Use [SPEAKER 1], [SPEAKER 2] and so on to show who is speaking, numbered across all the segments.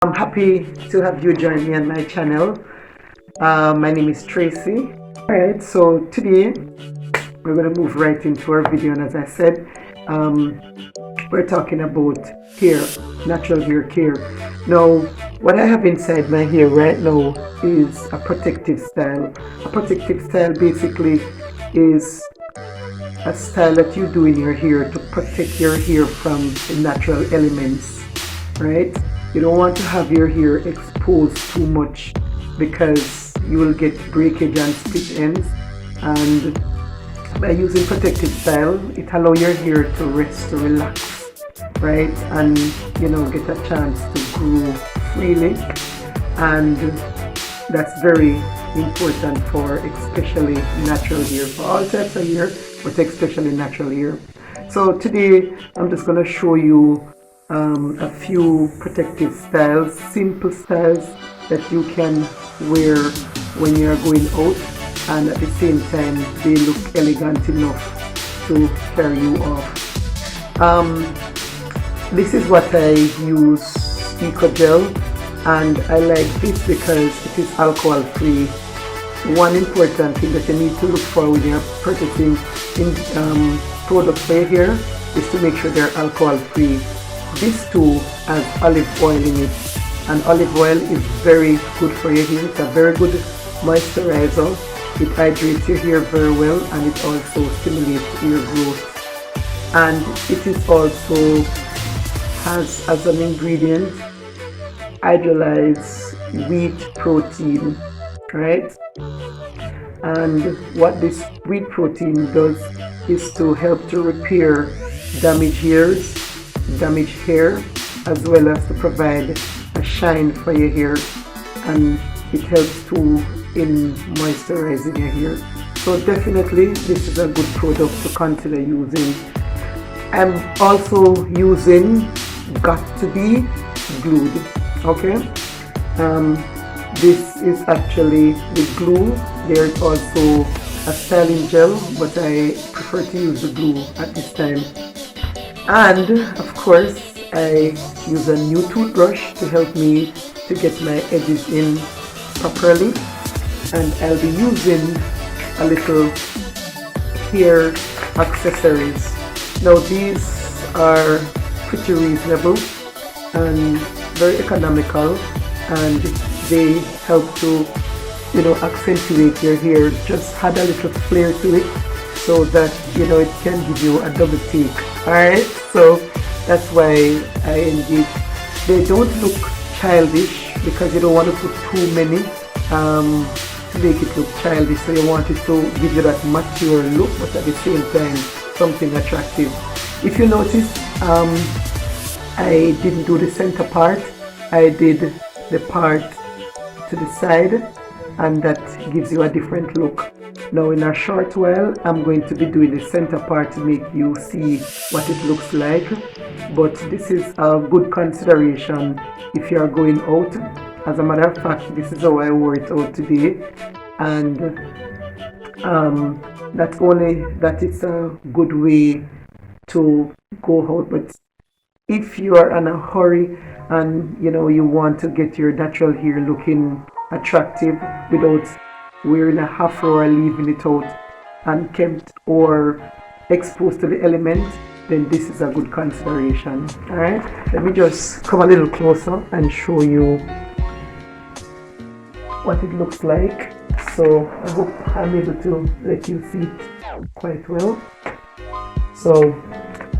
[SPEAKER 1] I'm happy to have you join me on my channel. My name is Tracy. Alright, so today we're going to move right into our video, and as I said, we're talking about hair, natural hair care. Now, what I have inside my hair right now is a protective style. A protective style basically is a style that you do in your hair to protect your hair from the natural elements, right? You don't want to have your hair exposed too much because you will get breakage and split ends. And by using protective style, it allows your hair to rest, to relax, right? And get a chance to grow freely. And that's very important for especially natural hair, for all types of hair, but especially natural hair. So today I'm just going to show you a few protective styles, simple styles that you can wear when you're going out, and at the same time they look elegant enough to carry you off. This is what I use, Eco Gel, and I like this because it is alcohol free. One important thing that you need to look for when you're purchasing products for your hair is to make sure they're alcohol free. This too has olive oil in it, and olive oil is very good for your hair. It's a very good moisturizer. It hydrates your hair very well, and it also stimulates hair growth. And it is also has as an ingredient hydrolyzed wheat protein, right? And what this wheat protein does is to help to repair damaged hair, as well as to provide a shine for your hair, and it helps too in moisturizing your hair. So definitely this is a good product to consider using. I'm also using Got to Be Glued. Okay, this is actually the glue. There's also a styling gel, but I prefer to use the glue at this time. And of course, I use a new toothbrush to help me to get my edges in properly. And I'll be using a little hair accessories. Now these are pretty reasonable and very economical, and they help to accentuate your hair, just add a little flair to it so that it can give you a double take. Alright, so that's why I indeed, they don't look childish because you don't want to put too many to make it look childish, so you want it to give you that mature look, but at the same time something attractive. If you notice, I didn't do the center part, I did the part to the side, and that gives you a different look. Now in a short while I'm going to be doing the center part to make you see what it looks like, but this is a good consideration if you are going out. As a matter of fact, this is how I wore it out today, and that's only that it's a good way to go out. But if you are in a hurry and you want to get your natural hair looking attractive without wearing a afro or leaving it out unkempt or exposed to the element, then this is a good consideration. Alright, let me just come a little closer and show you what it looks like. So I hope I'm able to let you see it quite well. So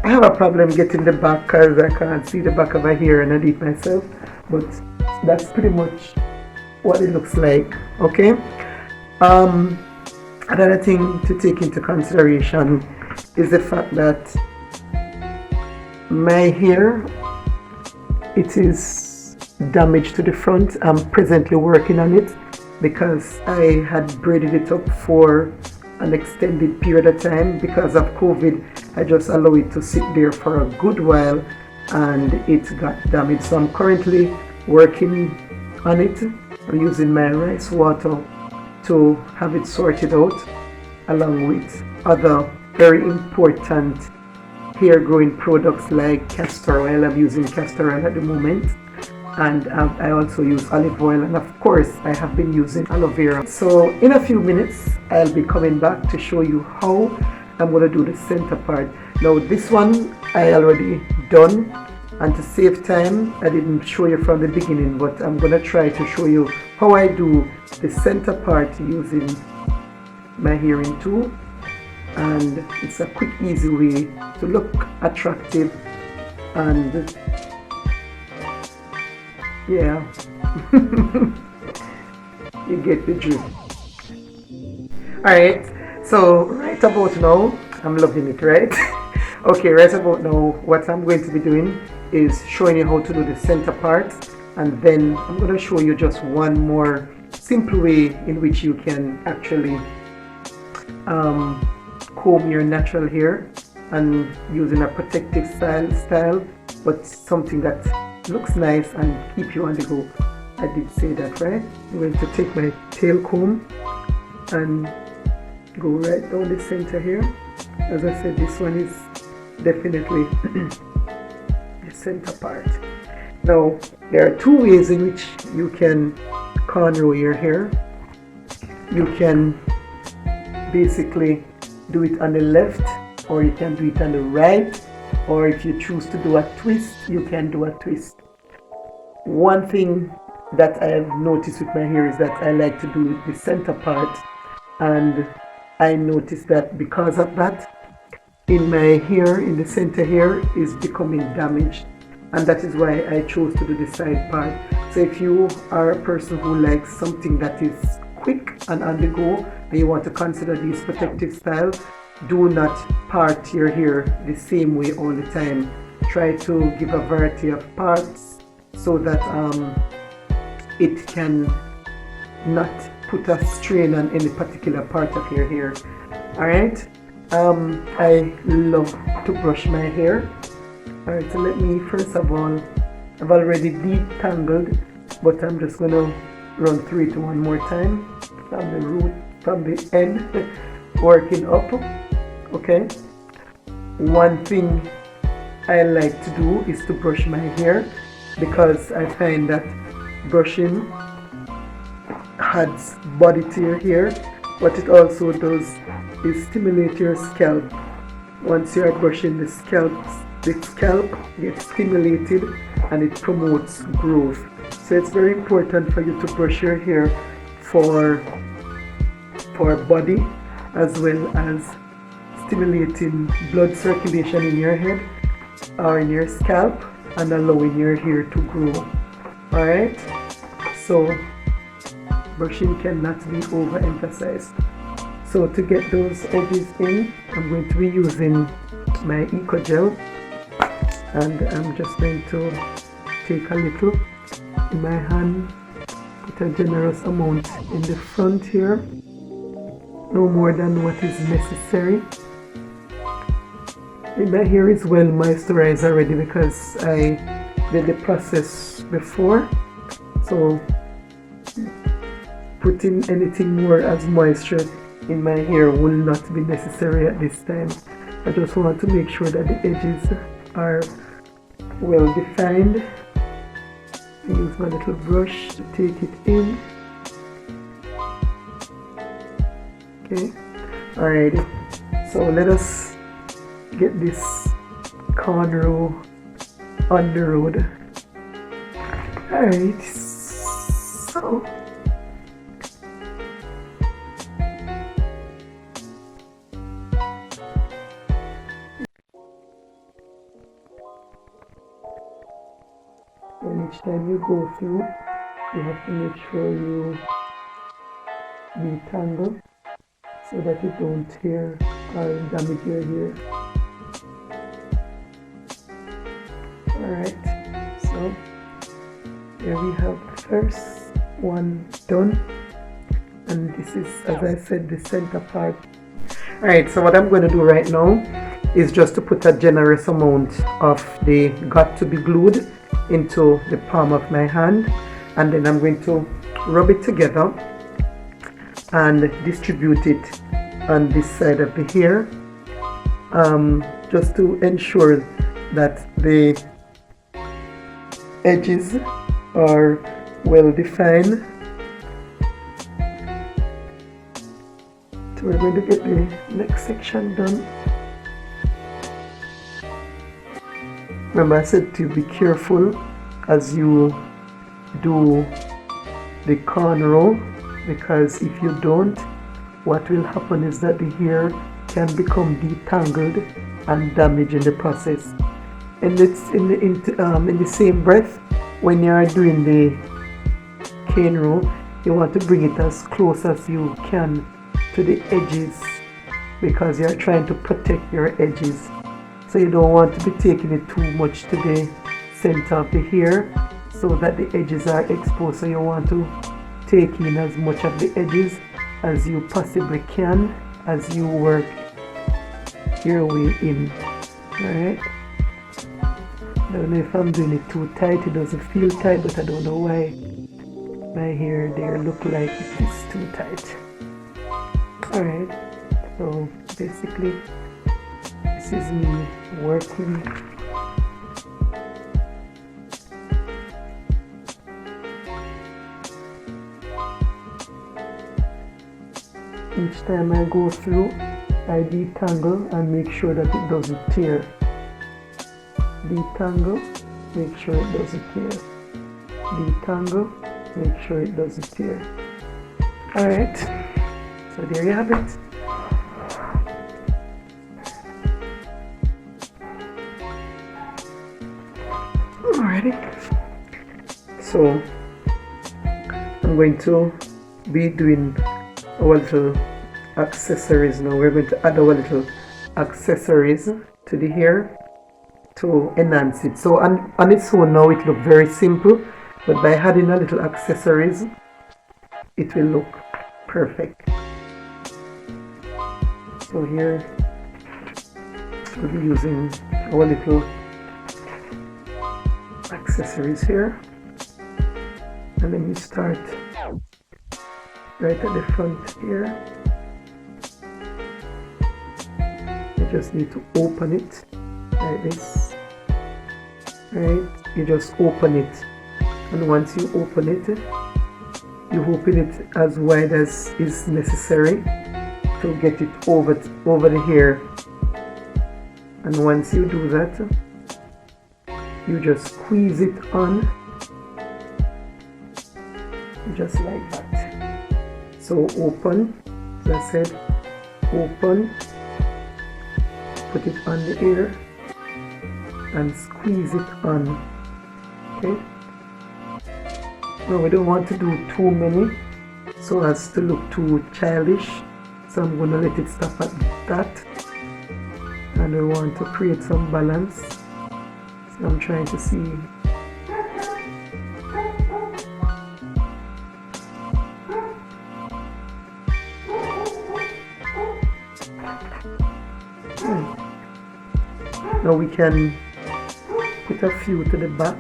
[SPEAKER 1] I have a problem getting the back because I can't see the back of my hair underneath myself, but that's pretty much what it looks like. Okay, another thing to take into consideration is the fact that my hair, it is damaged to the front. I'm presently working on it because I had braided it up for an extended period of time. Because of COVID, I just allow it to sit there for a good while and it got damaged. So I'm currently working on it. I'm using my rice water to have it sorted out, along with other very important hair growing products like castor oil. I'm using castor oil at the moment, and I also use olive oil, and of course I have been using aloe vera. So in a few minutes I'll be coming back to show you how I'm going to do the center part. Now this one I already done, and to save time I didn't show you from the beginning, but I'm going to try to show you how I do the center part using my hearing tool, and it's a quick easy way to look attractive, and yeah, you get the drift. Alright, so right about now, I'm loving it, right? Okay, right about now, what I'm going to be doing is showing you how to do the center part, and then I'm going to show you just one more simple way in which you can actually comb your natural hair and using a protective style, but something that looks nice and keep you on the go. I did say that, right? I'm going to take my tail comb and go right down the center here. As I said, this one is definitely the center part. Now there are two ways in which you can cornrow your hair. You can basically do it on the left, or you can do it on the right, or if you choose to do a twist, you can do a twist. One thing that I have noticed with my hair is that I like to do the center part, and I noticed that because of that, in my hair, in the center hair is becoming damaged, and that is why I chose to do the side part. So if you are a person who likes something that is quick and on the go, and you want to consider these protective styles, do not part your hair the same way all the time. Try to give a variety of parts so that it can not put a strain on any particular part of your hair. Alright, I love to brush my hair. Alright, so let me first of all, I've already detangled, but I'm just going to run through it one more time from the root, from the end, working up. Okay, one thing I like to do is to brush my hair, because I find that brushing adds body to your hair. What it also does is stimulate your scalp. Once you are brushing, the scalp gets stimulated and it promotes growth. So it's very important for you to brush your hair for body, as well as stimulating blood circulation in your head or in your scalp and allowing your hair to grow. Alright, so brushing cannot be overemphasized. So to get those edges in, I'm going to be using my Eco Gel, and I'm just going to take a little in my hand, put a generous amount in the front here, no more than what is necessary. My hair is well moisturized already because I did the process before, so putting anything more as moisture in my hair will not be necessary at this time. I just want to make sure that the edges are well defined. I use my little brush to take it in. Okay, alrighty, so let us get this cornrow on the road. Alright, so and each time you go through, you have to make sure you detangle so that you don't tear or damage your hair. Alright, so here we have the first one done, and this is, as I said, the center part. Alright, so what I'm going to do right now is just to put a generous amount of the got to be glued into the palm of my hand, and then I'm going to rub it together and distribute it on this side of the hair, just to ensure that the edges are well defined. So we're going to get the next section done. Remember, I said to be careful as you do the cornrow, because if you don't, what will happen is that the hair can become detangled and damaged in the process. And it's in the same breath, when you are doing the cornrow, you want to bring it as close as you can to the edges, because you're trying to protect your edges. So you don't want to be taking it too much to the center of the hair so that the edges are exposed. So you want to take in as much of the edges as you possibly can as you work your way in. Alright? I don't know if I'm doing it too tight. It doesn't feel tight, but I don't know why my hair there look like it is too tight. Alright, so basically this is me working. Each time I go through, I detangle and make sure that it doesn't tear. Detangle, make sure it doesn't tear. Detangle, make sure it doesn't tear. Alright, so there you have it. Alrighty, so I'm going to be doing our little accessories now. We're going to add our little accessories to the hair to enhance it. So on its own now it looks very simple, but by adding a little accessories it will look perfect. So here we'll be using our little accessories here, and then we start right at the front here. You just need to open it like this, right? You just open it, and once you open it, you open it as wide as is necessary to get it over the hair. And once you do that, you just squeeze it on just like that. So open, as I said, open, put it on the ear and squeeze it on. Okay, now we don't want to do too many so as to look too childish, so I'm going to let it stop at that. And we want to create some balance, so I'm trying to see. Now we can put a few to the back.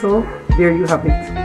[SPEAKER 1] So there you have it.